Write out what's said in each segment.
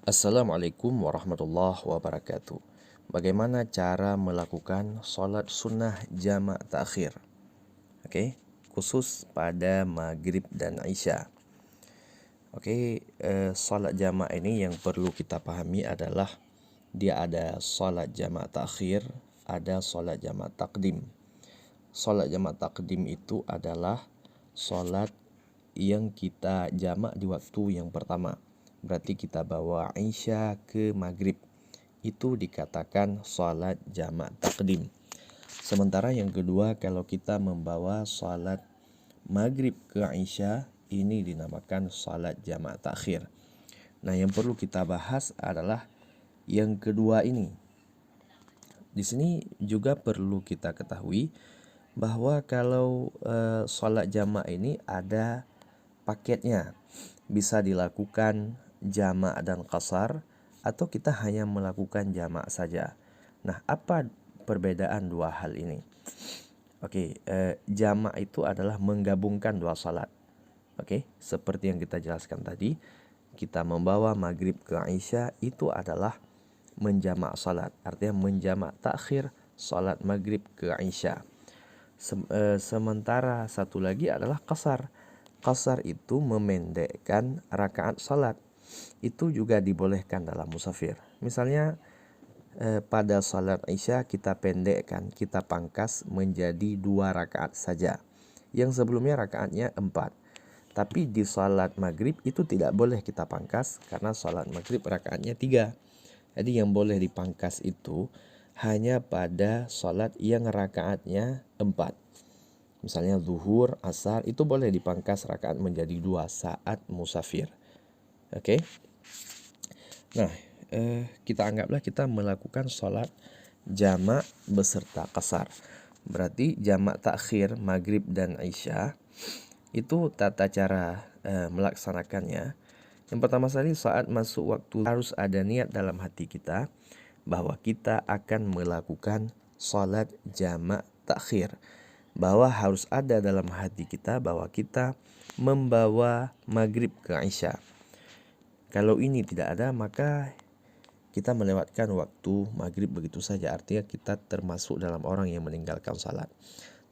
Assalamualaikum warahmatullahi wabarakatuh. Bagaimana cara melakukan sholat sunnah jamak takhir? Oke, khusus pada maghrib dan isya. Oke, sholat jamak ini yang perlu kita pahami adalah dia ada sholat jamak takhir, ada sholat jamak takdim. Sholat jamak takdim itu adalah sholat yang kita jamak di waktu yang pertama. Berarti kita bawa isya ke maghrib. Itu dikatakan sholat jamak takdim. Sementara yang kedua, kalau kita membawa sholat maghrib ke isya, ini dinamakan sholat jamak takhir. Nah, yang perlu kita bahas adalah yang kedua ini. Di sini juga perlu kita ketahui bahwa kalau sholat jamak ini ada paketnya, bisa dilakukan jamak dan qasar atau kita hanya melakukan jamak saja. Nah, apa perbedaan dua hal ini? Oke, jamak itu adalah menggabungkan dua salat. Oke, seperti yang kita jelaskan tadi, kita membawa maghrib ke isya itu adalah menjamak salat, artinya menjamak takhir salat maghrib ke isya. Sementara satu lagi adalah qasar. Qasar itu memendekkan rakaat salat. Itu juga dibolehkan dalam musafir. Misalnya pada salat isya kita pendekkan, kita pangkas menjadi 2 rakaat saja. Yang sebelumnya rakaatnya 4. Tapi di salat maghrib itu tidak boleh kita pangkas karena salat maghrib rakaatnya 3. Jadi yang boleh dipangkas itu hanya pada salat yang rakaatnya 4. Misalnya zuhur, asar, itu boleh dipangkas rakaat menjadi 2 saat musafir. Oke. Nah, kita anggaplah kita melakukan sholat jamak beserta qasar. Berarti jamak takhir maghrib dan isya itu tata cara melaksanakannya. Yang pertama sekali, saat masuk waktu harus ada niat dalam hati kita bahwa kita akan melakukan sholat jamak takhir. Bahwa harus ada dalam hati kita bahwa kita membawa maghrib ke isya. Kalau ini tidak ada, maka kita melewatkan waktu maghrib begitu saja. Artinya kita termasuk dalam orang yang meninggalkan salat.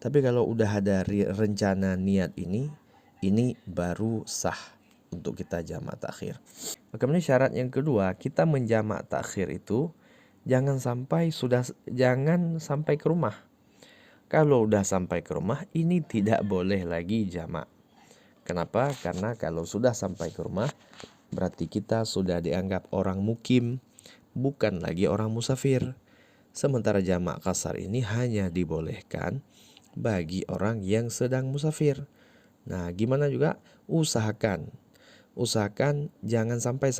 Tapi kalau udah ada rencana niat ini baru sah untuk kita jamak takhir. Kemudian syarat yang kedua, kita menjamak takhir itu jangan sampai ke rumah. Kalau udah sampai ke rumah, ini tidak boleh lagi jamak. Kenapa? Karena kalau sudah sampai ke rumah, berarti kita sudah dianggap orang mukim, bukan lagi orang musafir. Sementara jamak qasar ini hanya dibolehkan bagi orang yang sedang musafir. Nah, gimana juga usahakan jangan sampai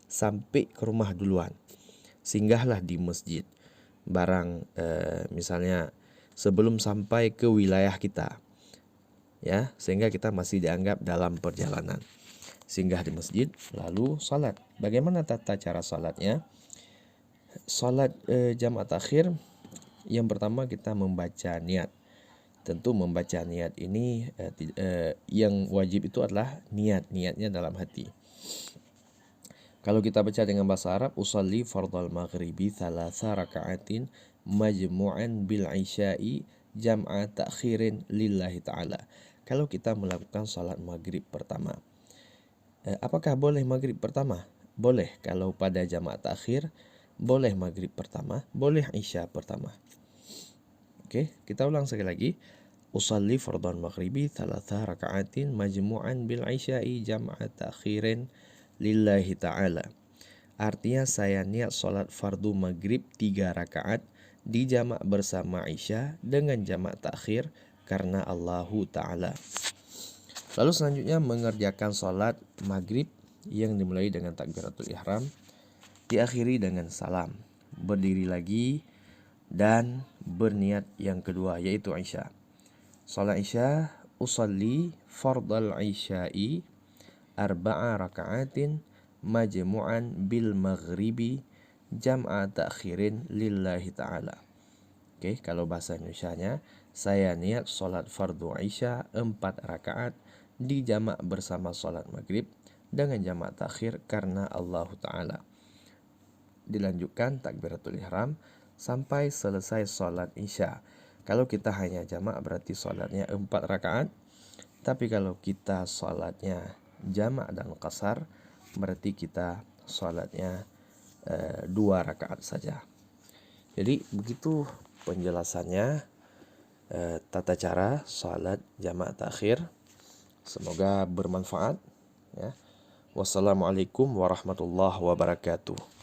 sampai ke rumah duluan. Singgahlah di masjid. Misalnya sebelum sampai ke wilayah kita. Ya, sehingga kita masih dianggap dalam perjalanan. Singgah di masjid lalu salat. Bagaimana tata cara salatnya? Salat jamak takhir, yang pertama kita membaca niat. Tentu membaca niat ini yang wajib itu adalah niatnya dalam hati. Kalau kita baca dengan bahasa Arab, usalli fardal maghribi thalatha raka'atin majmu'an bil isya'i jam'a ta'khirin lillahi ta'ala. Kalau kita melakukan salat maghrib pertama, apakah boleh maghrib pertama? Boleh. Kalau pada jamak takhir, boleh maghrib pertama, boleh isya pertama. Oke, kita ulang sekali lagi. Usalli fardhan maghribi thalatha raka'atin majmu'an bil isya'i jam'a ta'khirin lillahi ta'ala. Artinya saya niat salat fardu maghrib 3 rakaat dijamak bersama isya dengan jamak takhir karena Allahu Ta'ala. Lalu selanjutnya mengerjakan salat maghrib yang dimulai dengan takbiratul ihram, diakhiri dengan salam, berdiri lagi dan berniat yang kedua yaitu isya. Salat isya, usalli fardal isya'i arba'a raka'atin majmu'an bil maghribi jam'a ta'khirin lillahi ta'ala. Oke, kalau bahasa Indonesianya, saya niat salat fardu isya 4 rakaat dijamak bersama salat maghrib dengan jamak takhir karena Allah Ta'ala. Dilanjutkan takbiratul ihram sampai selesai sholat isya. Kalau kita hanya jamak berarti sholatnya 4 rakaat. Tapi kalau kita sholatnya jamak dan qasar berarti kita sholatnya 2 rakaat saja. Jadi begitu penjelasannya tata cara sholat jamak takhir. Semoga bermanfaat ya. Wassalamualaikum warahmatullahi wabarakatuh.